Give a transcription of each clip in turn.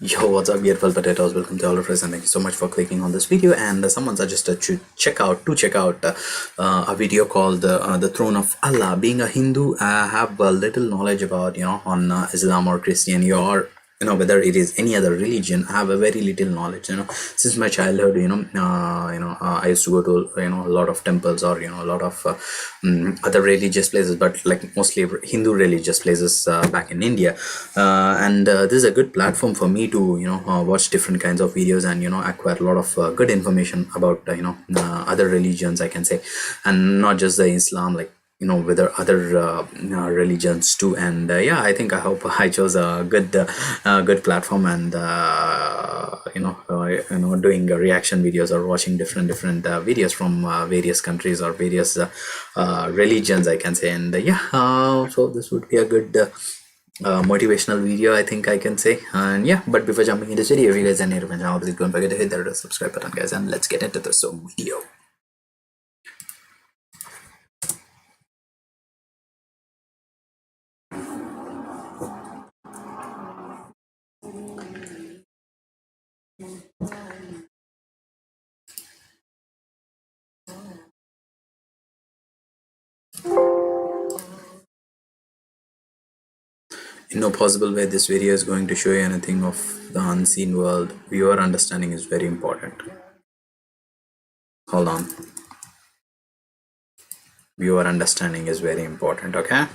Yo, what's up, beautiful potatoes? Welcome to all of us, and thank you so much for clicking on this video. And someone suggested to check out a video called "The Throne of Allah." Being a Hindu, I have little knowledge about on Islam or Christianity or whether it is any other religion. I have a very little knowledge. Since my childhood. I used to go to a lot of temples or a lot of other religious places, but like mostly Hindu religious places back in India. And this is a good platform for me to watch different kinds of videos and acquire a lot of good information about other religions, I can say, and not just the Islam, like whether other religions too. And yeah, I hope I chose a good platform, and doing reaction videos or watching different videos from various countries or various religions, I can say. And yeah, so this would be a good motivational video, I think I can say. And yeah, but before jumping into this video, if you guys are new to my channel, please don't forget to hit that subscribe button, guys, and let's get into this video. In no possible way this video is going to show you anything of the unseen world. Viewer understanding is very important. Hold on. Viewer understanding is very important, okay?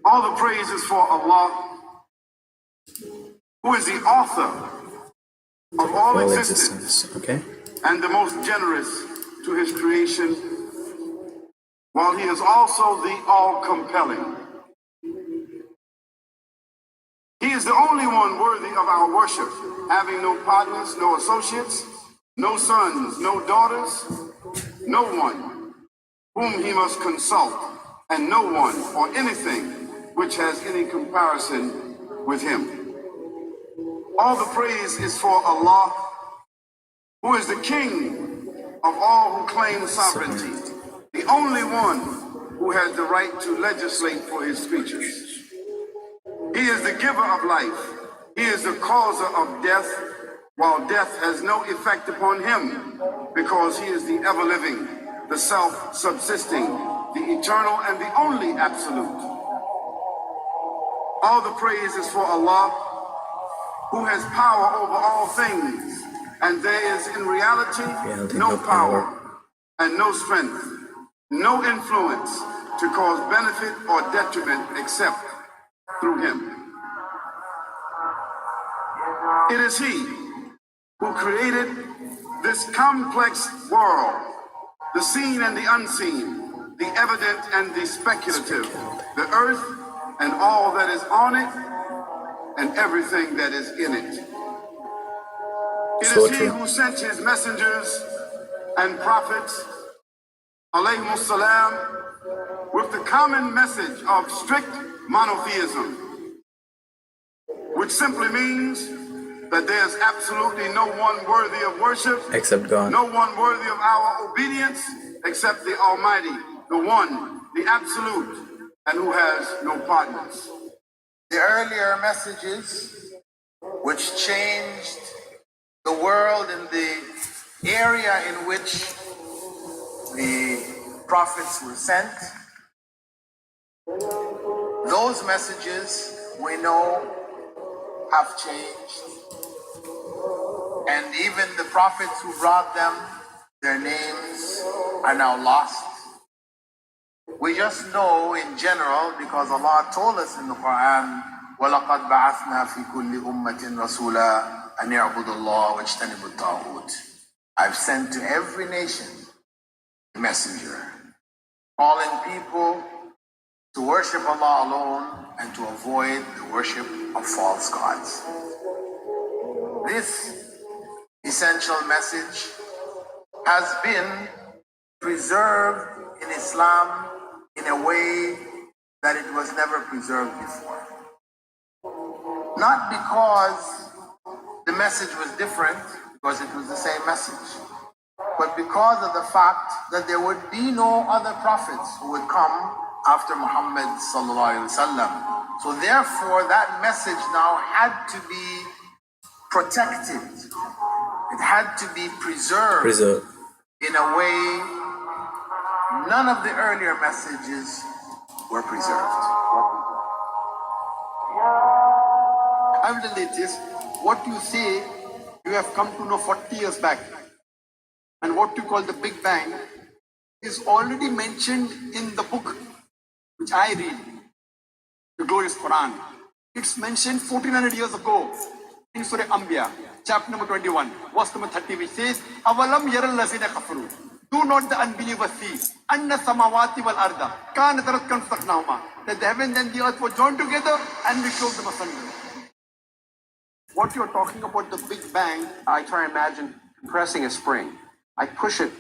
All the praise is for Allah, who is the author of all existence, okay, and the most generous to his creation, while he is also the all-compelling. He is the only one worthy of our worship, having no partners, no associates, no sons, no daughters, no one whom he must consult, and no one or anything which has any comparison with him. All the praise is for Allah, who is the King of all who claim sovereignty, the only one who has the right to legislate for his creatures. He is the giver of life. He is the causer of death, while death has no effect upon him, because he is the ever-living, the self-subsisting, the eternal, and the only absolute. All the praise is for Allah, who has power over all things, and there is in reality no power and no strength, no influence to cause benefit or detriment except through him. It is he who created this complex world, the seen and the unseen, the evident and the speculative, the earth and all that is on it, and everything that is in it. It is he who sent his messengers and prophets, alayhimus salam, with the common message of strict monotheism, which simply means that there's absolutely no one worthy of worship except God, no one worthy of our obedience except the Almighty, the One, the Absolute, and who has no partners. The earlier messages, which changed the world in the area in which the prophets were sent, those messages we know have changed. And even the prophets who brought them, their names are now lost. We just know in general, because Allah told us in the Quran, وَلَقَدْ بَعَثْنَا فِي كُلِّ أُمَّةٍ رَسُولًا أَنْ يَعْبُدُوا اللَّهَ وَاجْتَنِبُوا الطَّاغُوتَ. I've sent to every nation a messenger, calling people to worship Allah alone and to avoid the worship of false gods. This essential message has been preserved in Islam in a way that it was never preserved before. Not because the message was different, because it was the same message, but because of the fact that there would be no other prophets who would come after Muhammad sallallahu alaihi wasallam. So therefore, that message now had to be protected. It had to be preserved in a way none of the earlier messages were preserved. I will relate this. What you say, you have come to know 40 years back. And what you call the Big Bang is already mentioned in the book which I read, the glorious Quran. It's mentioned 1400 years ago in Surah Anbiya, chapter number 21, verse number 30, which says, Avalam yaral lazina kafaru. Do not the unbelievers see anna samawati wal arda kanat ratkan fastaknahuma, that the heaven and the earth were joined together and we closed them asunder. What you're talking about, the Big Bang, I try to imagine compressing a spring. I push it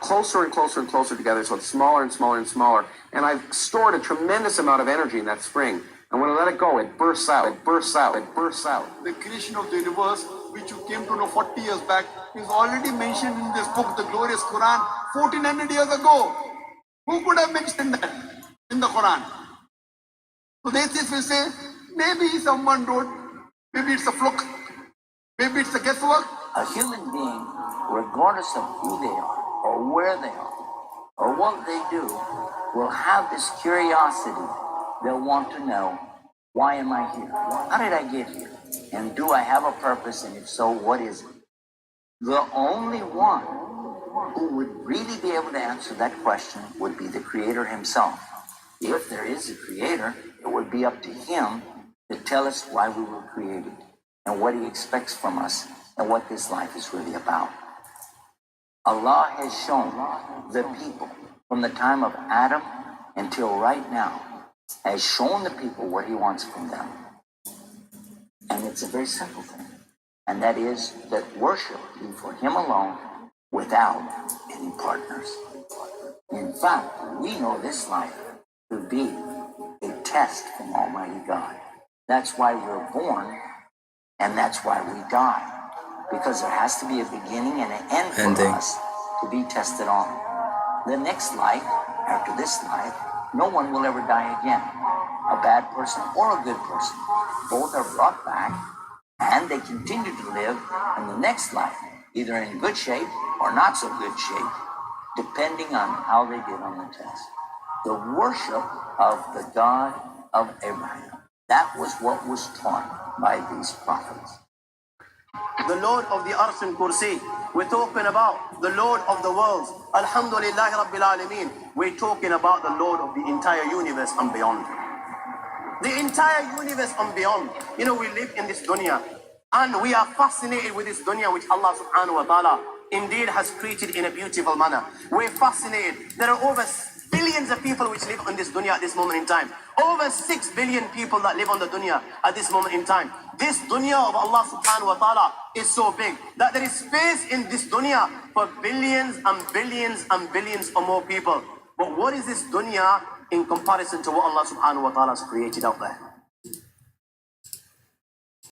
closer and closer and closer together, so it's smaller and smaller and smaller. And I've stored a tremendous amount of energy in that spring. And when I let it go, it bursts out, it bursts out, it bursts out. The creation of the universe, which you came to know 40 years back, is already mentioned in this book, the glorious Quran, 1400 years ago. Who could have mentioned that in the Quran? So they will say, maybe someone wrote, maybe it's a fluke, maybe it's a guesswork. A human being, regardless of who they are, or where they are, or what they do, will have this curiosity. They'll want to know, why am I here? How did I get here? And do I have a purpose? And if so, what is it? The only one who would really be able to answer that question would be the Creator himself. If there is a Creator, it would be up to him to tell us why we were created and what he expects from us and what this life is really about. Allah has shown the people from the time of Adam until right now, has shown the people what he wants from them. And it's a very simple thing. And that is that worship be for him alone without any partners. In fact, we know this life to be a test from Almighty God. That's why we're born, and that's why we die. Because there has to be a beginning and an end for us to be tested on. The next life, after this life, no one will ever die again. A bad person or a good person. Both are brought back, and they continue to live in the next life, either in good shape or not so good shape, depending on how they did on the test. The worship of the God of Abraham. That was what was taught by these prophets. The Lord of the Arsh and Kursi. We're talking about the Lord of the worlds. Alhamdulillah Rabbil Alameen. We're talking about the Lord of the entire universe and beyond. The entire universe and beyond. You know, we live in this dunya, and we are fascinated with this dunya which Allah subhanahu wa ta'ala indeed has created in a beautiful manner. We're fascinated. There are over billions of people which live on this dunya at this moment in time. Over 6 billion people that live on the dunya at this moment in time. This dunya of Allah subhanahu wa ta'ala is so big that there is space in this dunya for billions and billions and billions or more people. But what is this dunya in comparison to what Allah subhanahu wa ta'ala has created out there?